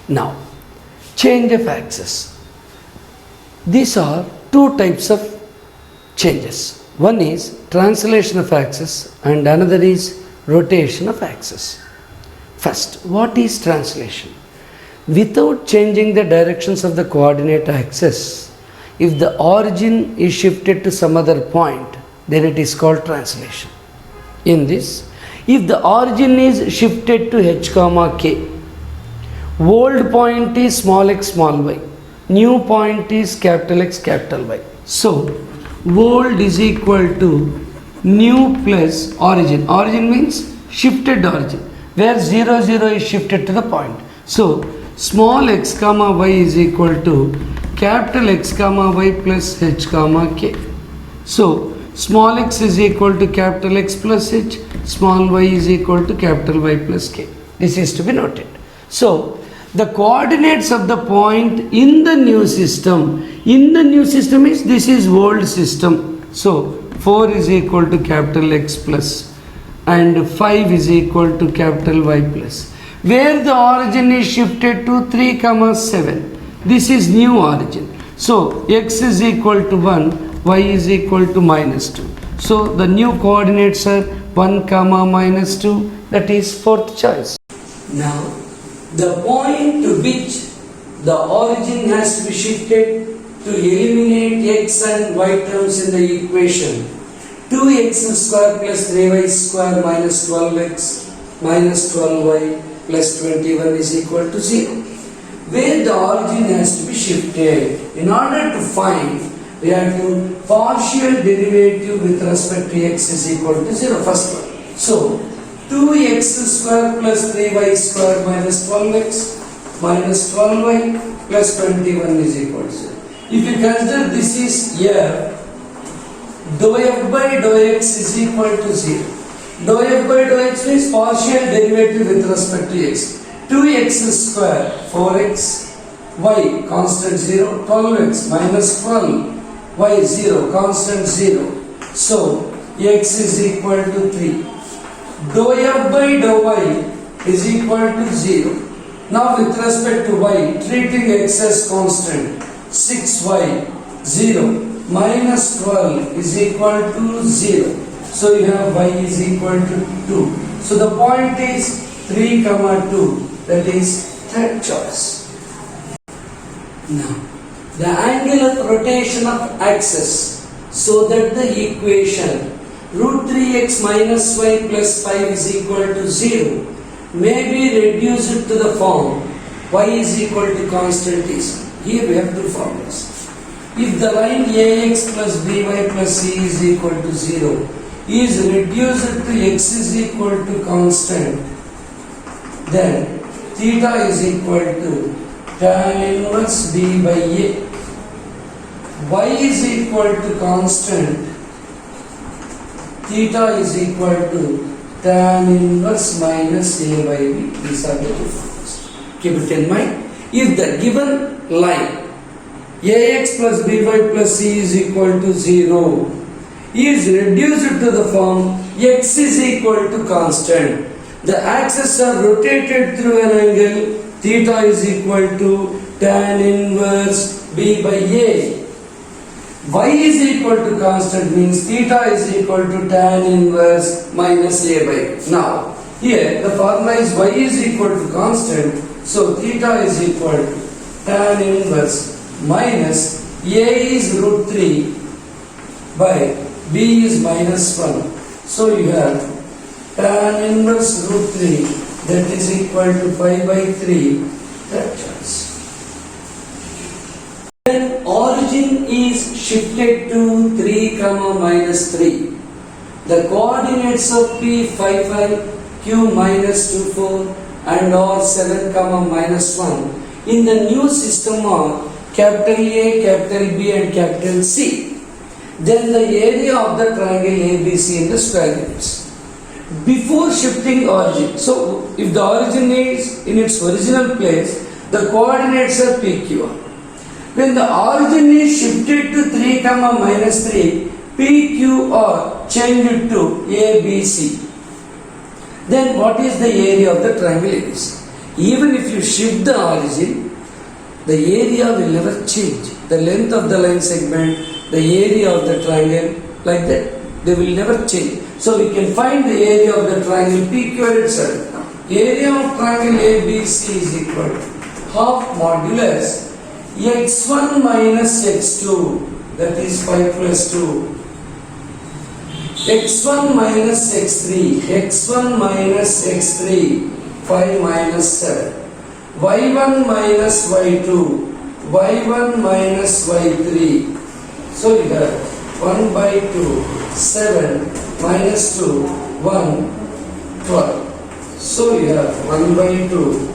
Now, change of axis. These are two types of changes. One is translation of axis and another is rotation of axis. First, what is translation? Without changing the directions of the coordinate axis, if the origin is shifted to some other point, then it is called translation. In this, if the origin is shifted to h comma k, old point is small x small y, new point is capital X capital Y. So, old is equal to new plus origin. Origin means shifted origin, where 0, 0 is shifted to the point. So, small x comma y is equal to capital X comma y plus h comma k. So, small x is equal to capital X plus h, small y is equal to capital Y plus k. This is to be noted. So, the coordinates of the point in the new system is this is old system. So, 4 is equal to capital X plus and 5 is equal to capital Y plus. Where the origin is shifted to 3 comma 7. This is new origin. So, x is equal to 1, y is equal to minus 2. So, the new coordinates are 1 comma minus 2, that is fourth choice. Now, the point to which the origin has to be shifted to eliminate x and y terms in the equation, 2x square plus 3y square minus 12x minus 12y plus 21 is equal to 0. Where the origin has to be shifted, in order to find, we have to partial derivative with respect to x is equal to 0, first one. So, 2x square plus 3y square minus 12x minus 12y plus 21 is equal to 0. If you consider this is here, dou f by dou x is equal to 0. Dou f by dou x means partial derivative with respect to x. 2x square 4x, y constant 0, 12x minus 12, y 0, constant 0. So, x is equal to 3. Dou f by dou y is equal to 0. Now with respect to y, treating x as constant, 6y 0 minus 12 is equal to 0. So you have y is equal to 2. So the point is 3 comma 2, that is third choice. Now the angle of rotation of axis, so that the equation root 3x minus y plus 5 is equal to 0 may be reduced to the form y is equal to constant is. Here we have two formulas. If the line ax plus by plus c is equal to 0 is reduced to x is equal to constant, then theta is equal to tan inverse b by a. Y is equal to constant, theta is equal to tan inverse minus a by b. These are the two formulas. Keep it in mind. If the given line ax plus by plus c is equal to 0 is reduced to the form x is equal to constant, the axes are rotated through an angle, theta is equal to tan inverse b by a. Y is equal to constant means theta is equal to tan inverse minus a by. Now, here the formula is y is equal to constant, so theta is equal to tan inverse minus a is root 3 by b is minus 1. So you have tan inverse root 3, that is equal to 5 by 3, third choice. When origin is shifted to 3 comma minus 3, the coordinates of p 5 5, q minus 2 4 and r 7 comma minus 1 in the new system are capital A, capital B and capital C. Then the area of the triangle ABC in the square units. Before shifting origin, so if the origin is in its original place, the coordinates are PQ. When the origin is shifted to 3 comma minus 3, PQR changed to ABC. Then what is the area of the triangle ABC? Even if you shift the origin, the area will never change. The length of the line segment, the area of the triangle, like that, they will never change. So we can find the area of the triangle PQ itself. Area of triangle ABC is equal to half modulus x1 minus x2, that is 5 plus 2, x1 minus x3, x1 minus x3, 5 minus 7, y1 minus y2, y1 minus y3. So you have 1 by 2, 7 minus 2, 1, 12. So you have 1 by 2,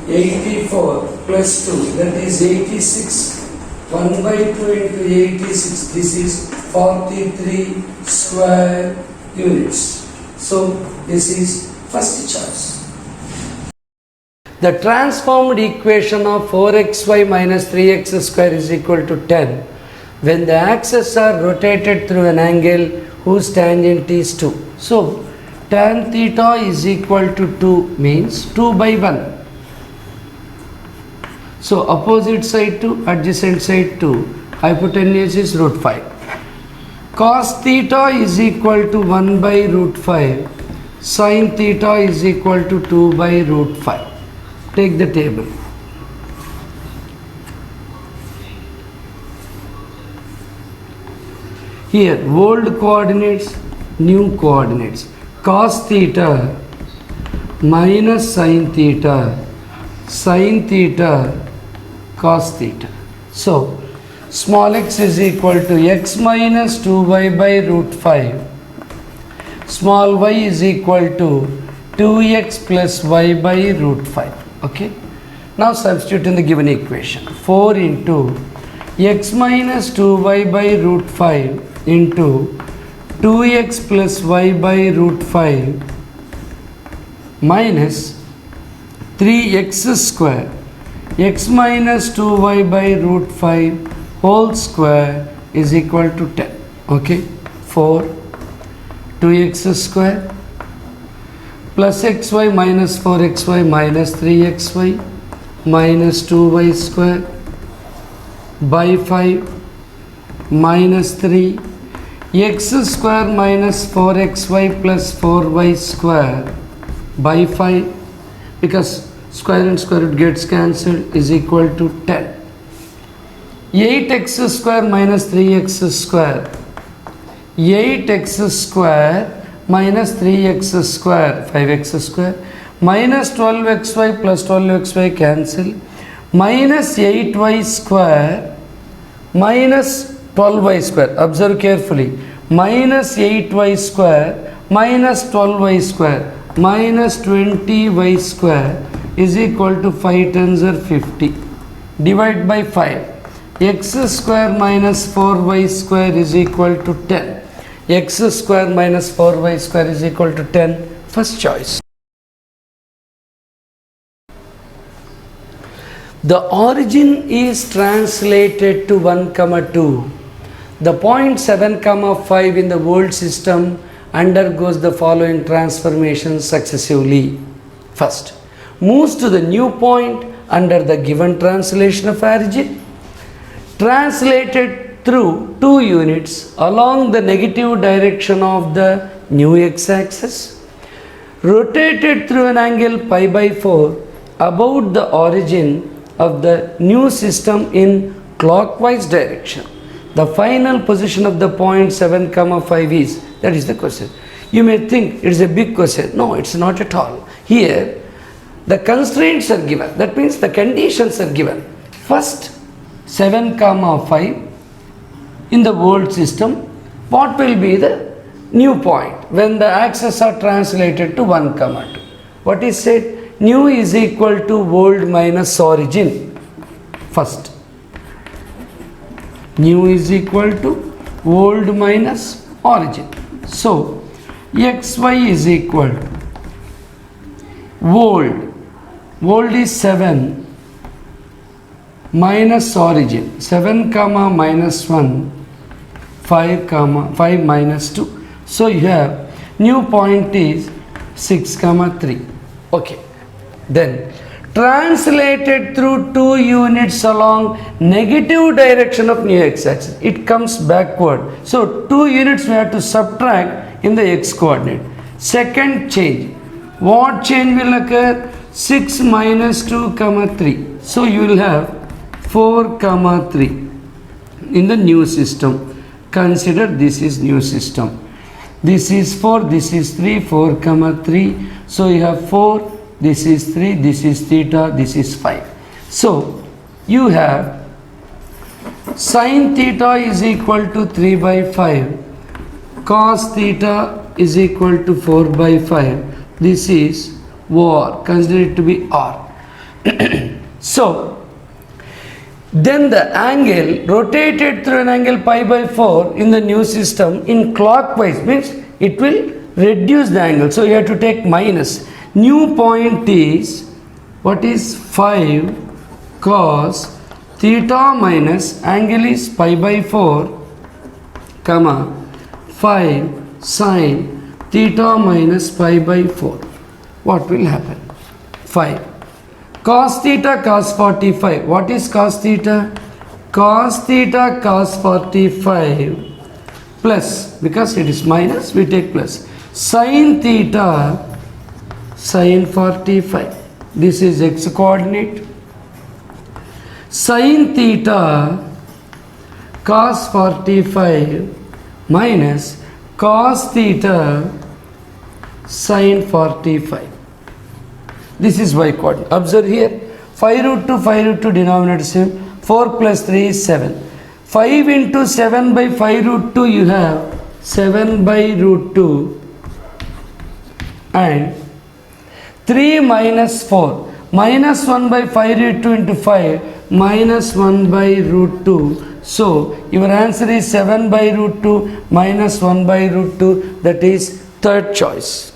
84 plus 2, that is 86. 1 by 2 into 86, this is 43 square units. So this is first choice. The transformed equation of 4xy minus 3x square is equal to 10 when the axes are rotated through an angle whose tangent is 2. So tan theta is equal to 2 means 2 by 1. So opposite side 2, adjacent side 2, hypotenuse is root 5. Cos theta is equal to 1 by root 5. Sin theta is equal to 2 by root 5. Take the table. Here old coordinates, new coordinates. Cos theta minus sin theta, sin theta, cos theta. So small x is equal to x minus 2y by root 5. Small y is equal to 2x plus y by root 5. Okay. Now substitute in the given equation. 4 into x minus 2y by root 5 into 2x plus y by root 5 minus 3x square, x minus 2y by root 5 whole square is equal to 10. Okay. 4 2x square plus xy minus 4xy minus 3xy minus 2y square by 5 minus 3 x square minus 4xy plus 4y square by 5, because square and square root gets cancelled, is equal to 10. 8x square minus 3x square, 8x square minus 3x square, 5x square, minus 12xy plus 12xy cancel, minus 8y square minus 12y square, observe carefully, minus 8y square minus 12y square minus 20y square is equal to 5 tens are 50. Divide by 5. X square minus 4y square is equal to 10. X square minus 4y square is equal to 10. First choice. The origin is translated to 1, 2. The point 7, 5 in the world system undergoes the following transformations successively. First, moves to the new point under the given translation of origin, translated through 2 units along the negative direction of the new x-axis, rotated through an angle pi by 4 about the origin of the new system in clockwise direction. The final position of the point 7, 5 is, that is the question. You may think it is a big question. No, it's not at all. Here, the constraints are given. That means the conditions are given. First, 7, 5 in the world system, what will be the new point when the axes are translated to 1, 2? What is said? New is equal to world minus origin. First, new is equal to world minus origin. So, xy is equal to world. World is 7 minus origin. 7 minus 1, 5 minus 2. So, you have new point is 6 3. Okay. then translated through 2 units along negative direction of new x-axis. It comes backward. So 2 units we have to subtract in the x coordinate. Second change. What change will occur? 6 minus 2 comma 3. So you will have 4 comma 3 in the new system. Consider this is new system. This is 4, this is 3, 4 comma 3. So you have 4, this is 3, this is theta, this is 5. So you have sin theta is equal to 3 by 5, cos theta is equal to 4 by 5. This is OR, consider it to be R. So then the angle rotated through an angle pi by 4 in the new system in clockwise means it will reduce the angle. So you have to take minus. New point is, what is 5 cos theta minus angle is pi by 4 comma 5 sin theta minus pi by 4. What will happen? 5 cos theta cos 45. What is cos theta? Cos theta cos 45 plus, because it is minus we take plus, sin theta sin 45. This is x coordinate. Sin theta cos 45 minus cos theta sin 45. This is y coordinate. Observe here, 5 root 2, 5 root 2 denominator same. 4 plus 3 is 7. 5 into 7 by 5 root 2 you have 7 by root 2 and 3 minus 4 minus 1 by 5 root 2 into 5 minus 1 by root 2. So your answer is 7 by root 2 minus 1 by root 2, that is third choice.